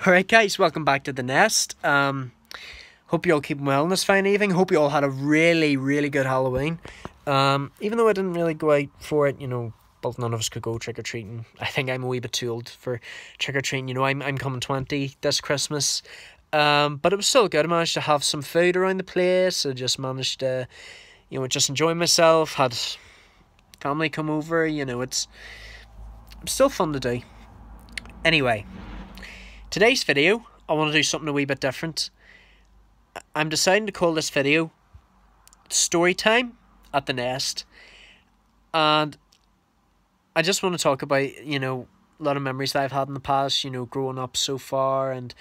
Alright guys, welcome back to The Nest. Hope you all keeping well on this fine evening. Hope you all had a really good Halloween. Even though I didn't really go out for it, but none of us could go trick-or-treating. I think I'm a wee bit too old for trick-or-treating. I'm coming 20 this Christmas. But it was still good. I managed to have some food around the place. I just managed to, just enjoy myself. Had family come over, it's still fun to do. Anyway, today's video, I want to do something a wee bit different. I'm deciding to call this video Storytime at the Nest. And I just want to talk about, a lot of memories that I've had in the past, growing up so far. And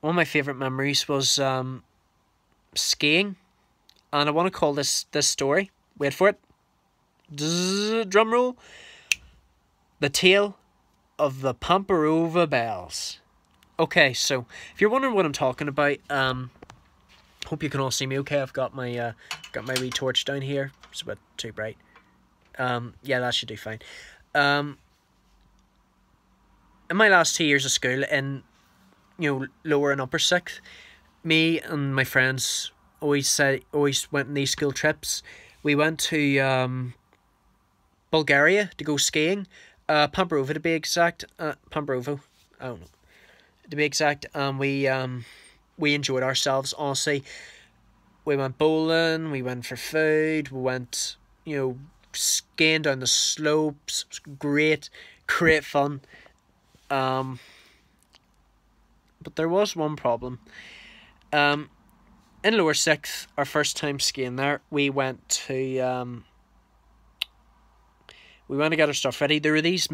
one of my favourite memories was skiing. And I want to call this story, wait for it, drum roll, The Tale of the Pamparova Bells. Okay, so if you're wondering what I'm talking about, hope you can all see me okay. I've got my wee torch down here. It's a bit too bright. Yeah, that should do fine. In my last 2 years of school, in lower and upper sixth, me and my friends always went on these school trips. We went to Bulgaria to go skiing. Pamparova to be exact. Pamparova, I don't know to be exact. We enjoyed ourselves, honestly. We went bowling, we went for food, we went, skiing down the slopes. It was great fun. But there was one problem. In lower sixth, our first time skiing there, we went to get our stuff ready. There were these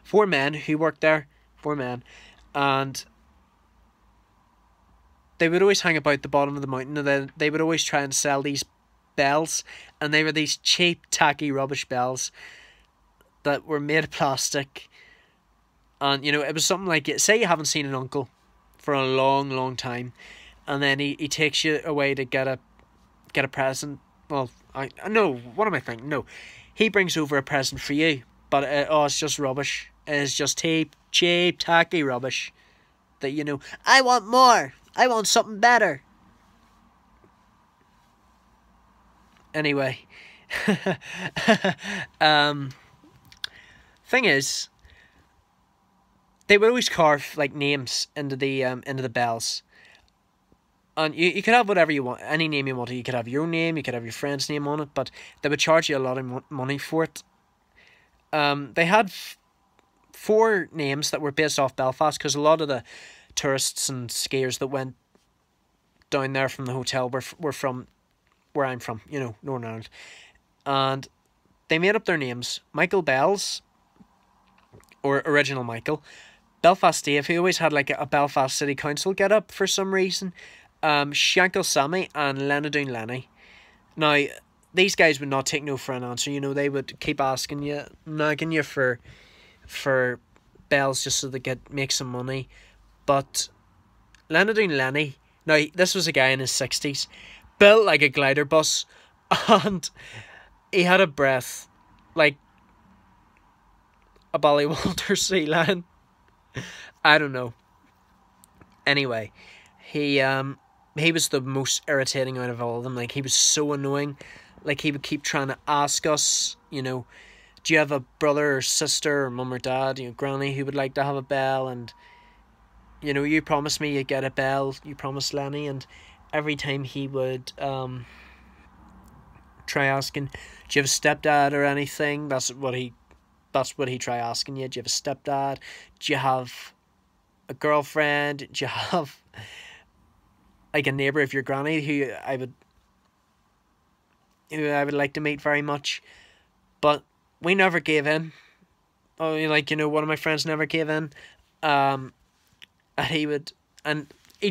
four men who worked there, and they would always hang about the bottom of the mountain, and then they would always try and sell these bells, and they were these cheap, tacky, rubbish bells that were made of plastic. And, it was something like, say you haven't seen an uncle for a long time, and then he takes you away to get a present. Well, what am I thinking? No, he brings over a present for you, but it's just rubbish. It's just cheap, tacky rubbish that, I want more. I want something better. Anyway, thing is, they would always carve like names into the bells, and you could have whatever you want, any name you wanted. You could have your own name, you could have your friend's name on it, but they would charge you a lot of money for it. They had four names that were based off Belfast, because a lot of the tourists and skiers that went down there from the hotel were from where I'm from, Northern Ireland. And they made up their names. Michael Bells, or Original Michael. Belfast Dave, who always had like a Belfast City Council get up for some reason. Shankle Sammy, and Lenadoon Lenny. Now, these guys would not take no for an answer. They would keep asking you, nagging you for bells just so they could make some money. But Lenadoon Lenny, now this was a guy in his 60s, built like a glider bus, and he had a breath like a Ballywalter sea lion. I don't know. Anyway, he was the most irritating out of all of them. Like, he was so annoying. Like, he would keep trying to ask us, do you have a brother or sister or mum or dad, granny, who would like to have a bell? And you promised me you'd get a bell. You promised Lenny. And every time he would try asking, do you have a stepdad or anything? That's what he'd try asking you. Do you have a stepdad? Do you have a girlfriend? Do you have like a neighbour of your granny who I would like to meet very much? But we never gave in. Oh, one of my friends never gave in. And he'd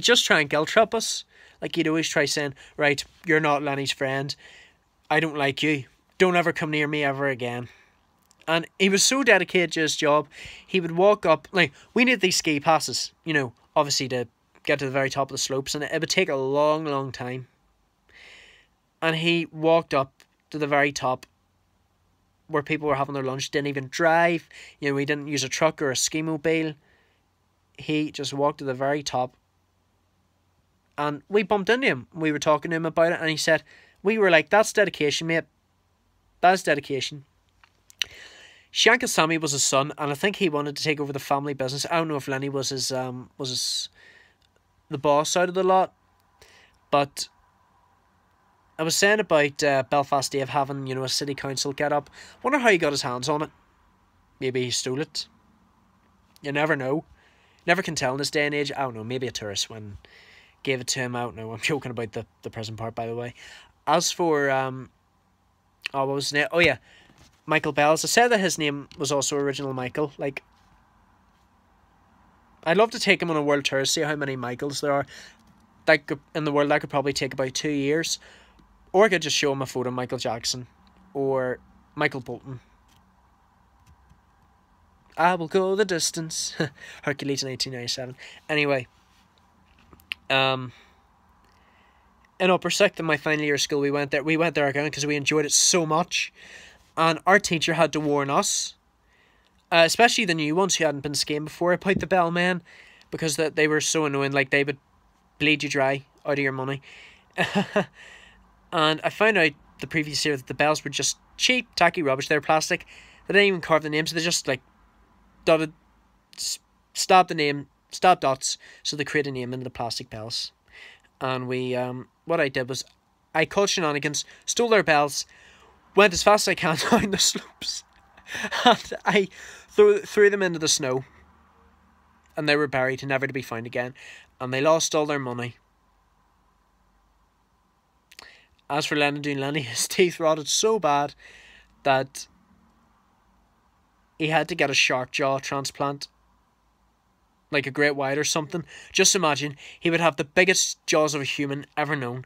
just try and guilt trip us. Like, he'd always try saying, right, you're not Lenny's friend. I don't like you. Don't ever come near me ever again. And he was so dedicated to his job, he would walk up, like, we need these ski passes, obviously to get to the very top of the slopes, and it would take a long time. And he walked up to the very top where people were having their lunch, didn't even drive. We didn't use a truck or a ski mobile. he just walked to the very top, and we bumped into him. We were talking to him about it, and he said, we were like, that's dedication, mate. That's dedication. Shanka Sammy was his son, and I think he wanted to take over the family business. I don't know if Lenny was the boss out of the lot, but I was saying about Belfast Dave having, a city council get up. Wonder how he got his hands on it. Maybe he stole it. You never know. Never can tell in this day and age. I don't know. Maybe a tourist when gave it to him. I don't know. I'm joking about the prison part, by the way. As for what was his name? Oh yeah, Michael Bells. I said that his name was also original Michael. Like, I'd love to take him on a world tour, see how many Michaels there are. Like, in the world, that could probably take about 2 years. Or I could just show him a photo of Michael Jackson or Michael Bolton. I will go the distance. Hercules in 1897. Anyway, in upper sixth in my final year of school, we went there again because we enjoyed it so much, and our teacher had to warn us, especially the new ones who hadn't been skiing before, about the bellmen, because they were so annoying. Like, they would bleed you dry out of your money. And I found out the previous year that the bells were just cheap, tacky rubbish. They were plastic. They didn't even carve the names. They just like dotted, stop dots, so they create a name into the plastic bells. And we, what I did was, I called shenanigans, stole their bells, went as fast as I can down the slopes, and I threw them into the snow. And they were buried, never to be found again. And they lost all their money. As for Lenny, his teeth rotted so bad that he had to get a shark jaw transplant, like a great white or something. Just imagine, he would have the biggest jaws of a human ever known.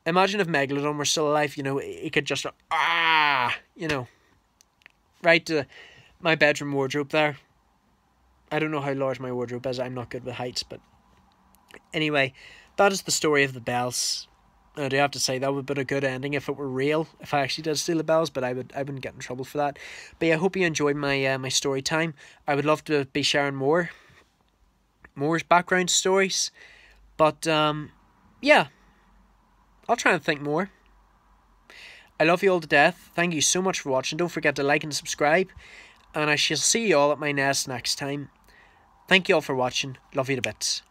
Imagine if Megalodon were still alive, he could just, right to my bedroom wardrobe there. I don't know how large my wardrobe is, I'm not good with heights, but anyway, that is the story of the bells. I do have to say that would have been a good ending if it were real, if I actually did steal the bells, but I wouldn't get in trouble for that. But yeah, I hope you enjoyed my my story time. I would love to be sharing more background stories, but yeah, I'll try and think more. I love you all to death. Thank you so much for watching. Don't forget to like and subscribe, and I shall see you all at my nest next time. Thank you all for watching. Love you to bits.